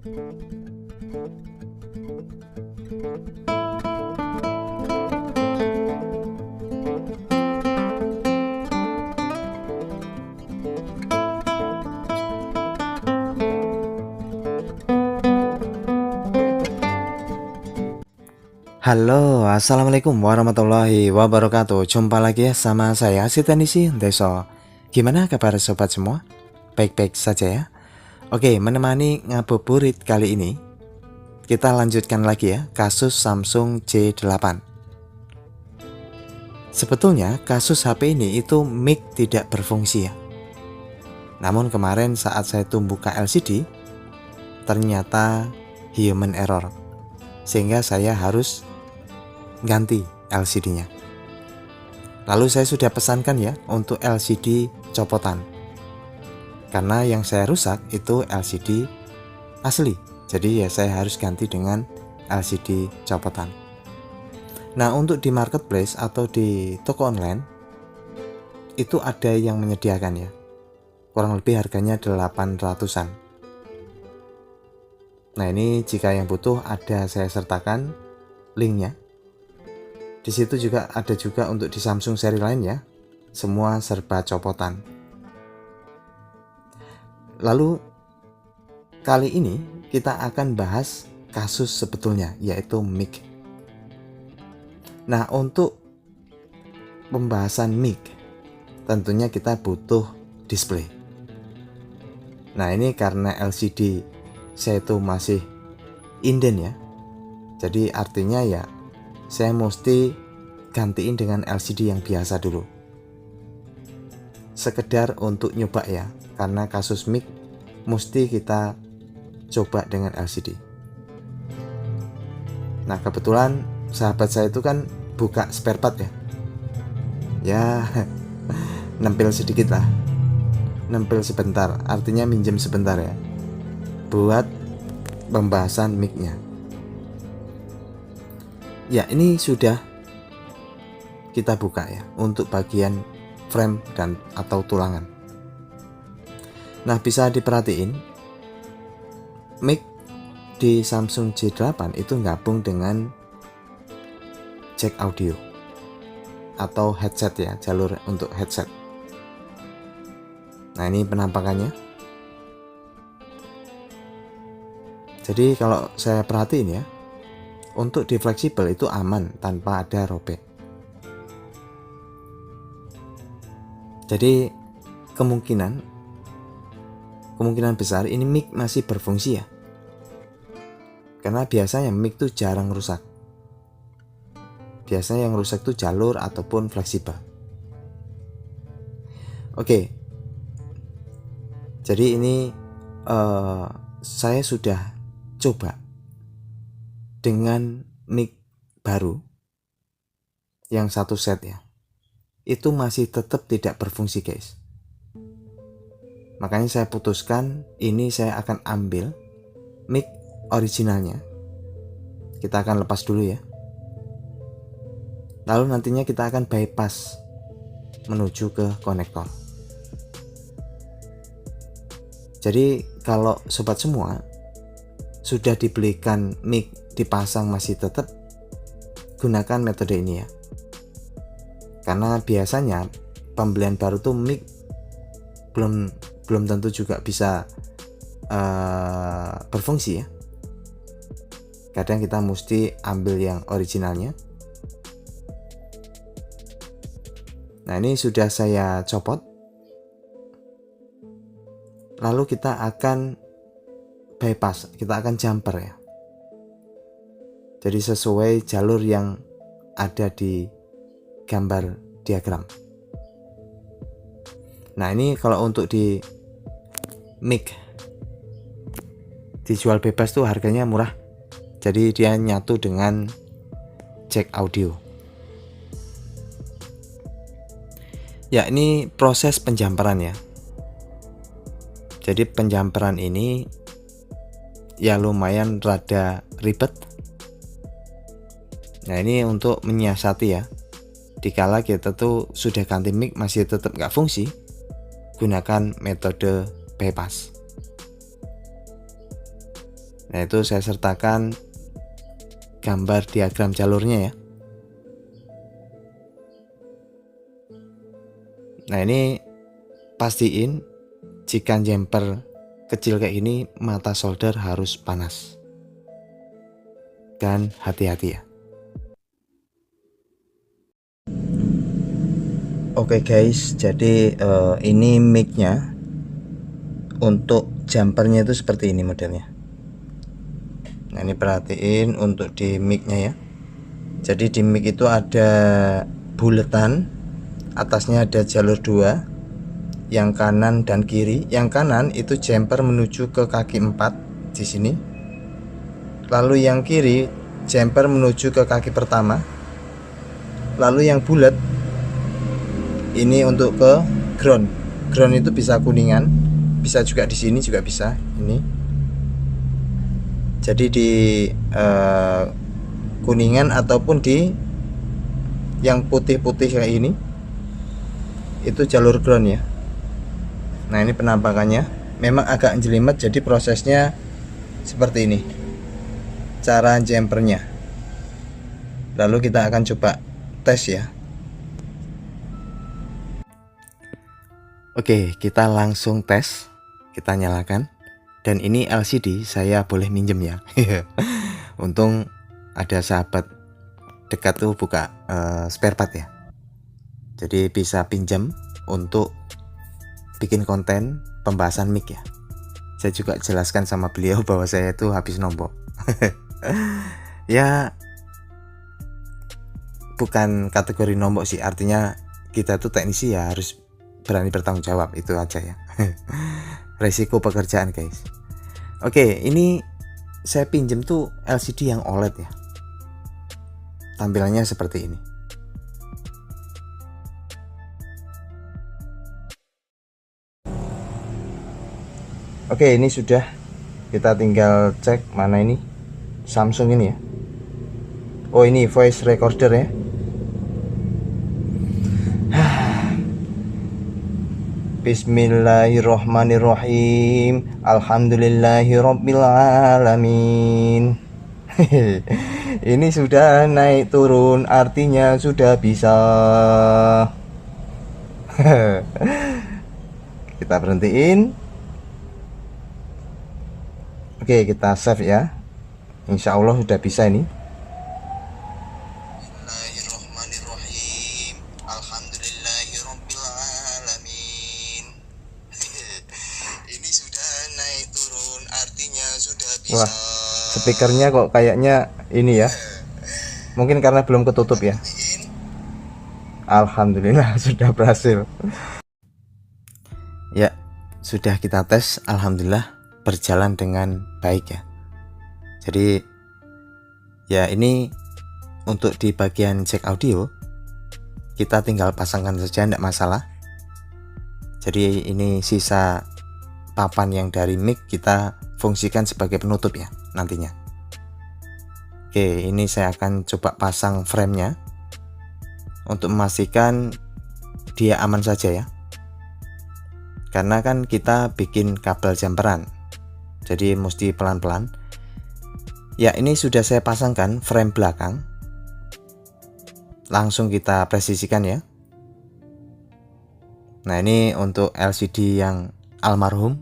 Halo, assalamualaikum warahmatullahi wabarakatuh. Jumpa lagi ya sama saya Sitanisi Deso. Gimana kabar sobat semua? Baik-baik saja ya. Oke, menemani ngabuburit kali ini, kita lanjutkan lagi ya kasus Samsung J8. Sebetulnya kasus HP ini itu mic tidak berfungsi ya. Namun kemarin saat saya buka LCD, ternyata human error, sehingga saya harus ganti LCD-nya. Lalu saya sudah pesankan ya untuk LCD copotan, karena yang saya rusak itu LCD asli, jadi ya saya harus ganti dengan LCD copotan. Nah, untuk di marketplace atau di toko online itu ada yang menyediakan ya, kurang lebih harganya 800-an. Nah, ini jika yang butuh ada saya sertakan linknya. Di situ juga ada juga untuk di Samsung seri lain ya, semua serba copotan. Lalu kali ini kita akan bahas kasus sebetulnya, yaitu mic. Nah, untuk pembahasan mic tentunya kita butuh display. Nah, ini karena LCD saya itu masih inden ya, jadi artinya ya saya mesti gantiin dengan LCD yang biasa dulu, sekedar untuk nyoba ya, karena kasus mic mesti kita coba dengan LCD. Nah, kebetulan sahabat saya itu kan buka spare part ya nempel sedikit lah, nempel sebentar, artinya minjem sebentar ya, buat pembahasan mic-nya. Ya, ini sudah kita buka ya untuk bagian frame dan atau tulangan. Nah, bisa diperhatiin mic di Samsung J8 itu gabung dengan jack audio atau headset ya, jalur untuk headset. Nah, ini penampakannya. Jadi kalau saya perhatiin ya, untuk di fleksibel itu aman tanpa ada robek. Jadi kemungkinan besar ini mic masih berfungsi ya, karena biasanya mic itu jarang rusak. Biasanya yang rusak itu jalur ataupun fleksibel. Oke, jadi ini saya sudah coba dengan mic baru yang satu set ya, itu masih tetap tidak berfungsi guys. Makanya saya putuskan ini saya akan ambil mic originalnya, kita akan lepas dulu ya, lalu nantinya kita akan bypass menuju ke konektor. Jadi kalau sobat semua sudah dibelikan mic dipasang masih tetap gunakan metode ini ya, karena biasanya pembelian baru tuh mic belum tentu juga bisa berfungsi ya. Kadang kita mesti ambil yang originalnya. Nah, ini sudah saya copot, lalu kita akan bypass, kita akan jumper ya, jadi sesuai jalur yang ada di gambar diagram. Nah, ini kalau untuk di mic dijual bebas tuh harganya murah, jadi dia nyatu dengan jack audio. Ya, ini proses penjamperan ya. Jadi penjamperan ini ya lumayan rada ribet. Nah, ini untuk menyiasati ya, dikala kita tuh sudah ganti mic masih tetap nggak fungsi, gunakan metode bypass. Nah, itu saya sertakan gambar diagram jalurnya ya. Nah, ini pastiin jika jumper kecil kayak ini mata solder harus panas. Dan hati-hati ya. Oke guys, jadi ini mic-nya untuk jumpernya itu seperti ini modelnya. Nah, ini perhatiin untuk di mic-nya ya. Jadi di mic itu ada buletan, atasnya ada jalur 2, yang kanan dan kiri. Yang kanan itu jumper menuju ke kaki 4 di sini. Lalu yang kiri jumper menuju ke kaki pertama. Lalu yang bulat ini untuk ke ground. Ground itu bisa kuningan, bisa juga di sini juga bisa. Ini. Jadi di kuningan ataupun di yang putih-putih kayak ini itu jalur ground ya. Nah, ini penampakannya memang agak jelimet, jadi prosesnya seperti ini cara jumpernya. Lalu kita akan coba tes ya. Oke, kita langsung tes. Kita nyalakan. Dan ini LCD saya boleh minjem ya. Untung ada sahabat dekat tuh buka spare part ya. Jadi bisa pinjam untuk bikin konten pembahasan mic ya. Saya juga jelaskan sama beliau bahwa saya itu habis nombok. Ya, bukan kategori nombok sih, artinya kita tuh teknisi ya harus berani bertanggung jawab, itu aja ya. Resiko pekerjaan guys. Oke, ini saya pinjem tuh LCD yang OLED ya. Tampilannya seperti ini. Oke, ini sudah. Kita tinggal cek mana ini Samsung ini ya. Oh, ini voice recorder ya. Bismillahirrahmanirrahim. Alhamdulillahirabbil alamin. Ini sudah naik turun, artinya sudah bisa. Kita berhentiin. Oke, kita save ya. Insya Allah sudah bisa ini. Bismillahirrahmanirrahim. Alhamdulillahirabbil alamin. Ini sudah naik turun, artinya sudah bisa. Wah, speakernya kok kayaknya ini ya. Mungkin karena belum ketutup ya. Alhamdulillah sudah berhasil. Ya, sudah kita tes. Alhamdulillah berjalan dengan baik ya. Jadi ya, ini untuk di bagian jack audio kita tinggal pasangkan saja, tidak masalah. Jadi ini sisa papan yang dari mic kita fungsikan sebagai penutup ya nantinya. Oke, ini saya akan coba pasang framenya untuk memastikan dia aman saja ya. Karena kan kita bikin kabel jumperan, jadi mesti pelan-pelan. Ya, ini sudah saya pasangkan frame belakang. Langsung kita presisikan ya. Nah, ini untuk LCD yang almarhum.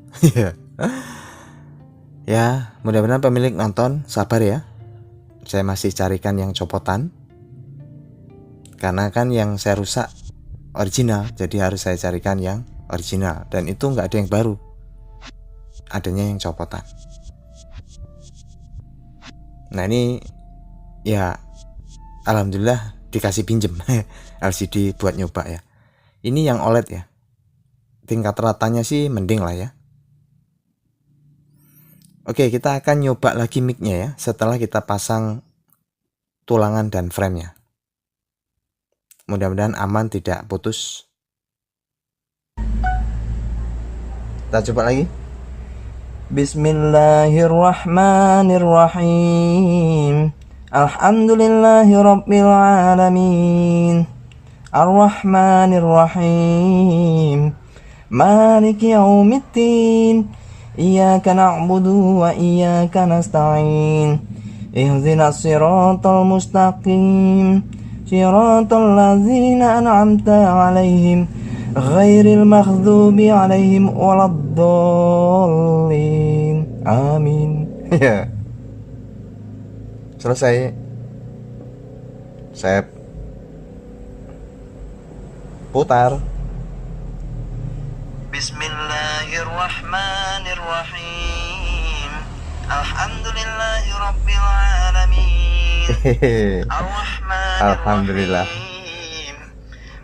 Ya, mudah-mudahan pemilik nonton sabar ya. Saya masih carikan yang copotan. Karena kan yang saya rusak original, jadi harus saya carikan yang original. Dan itu nggak ada yang baru, adanya yang copotan. Nah, ini ya alhamdulillah dikasih pinjem LCD buat nyoba ya. Ini yang OLED ya. Tingkat ratanya sih mending lah ya. Oke, kita akan nyoba lagi mic-nya ya setelah kita pasang tulangan dan frame-nya. Mudah-mudahan aman, tidak putus. Kita coba lagi. Bismillahirrahmanirrahim. Alhamdulillahirabbil alamin. Arrahmanirrahim. Maliki yaumiddin. إياك نعبد وإياك نستعين اهدنا الصراط المستقيم صراط الذين أنعمت عليهم غير المغضوب عليهم ولا الضالين آمين. Ya, selesai. Saya putar. Bismillahirrahmanirrahim. Alhamdulillahi rabbil alamin. Alhamdulillah.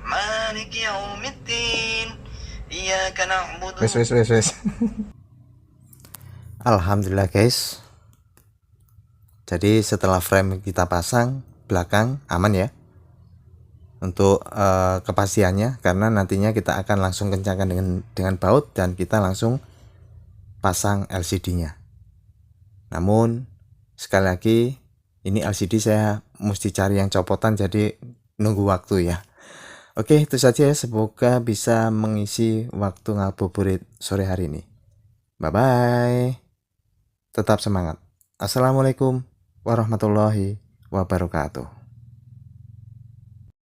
Maliki yaumiddin. Iyyaka na'budu. Wes. Alhamdulillah guys. Jadi setelah frame kita pasang, belakang aman ya untuk kepastiannya, karena nantinya kita akan langsung kencangkan dengan baut dan kita langsung pasang LCD-nya. Namun sekali lagi ini LCD saya mesti cari yang copotan, jadi nunggu waktu ya. Oke, itu saja, semoga bisa mengisi waktu ngabuburit sore hari ini. Bye bye, tetap semangat. Assalamualaikum warahmatullahi wabarakatuh.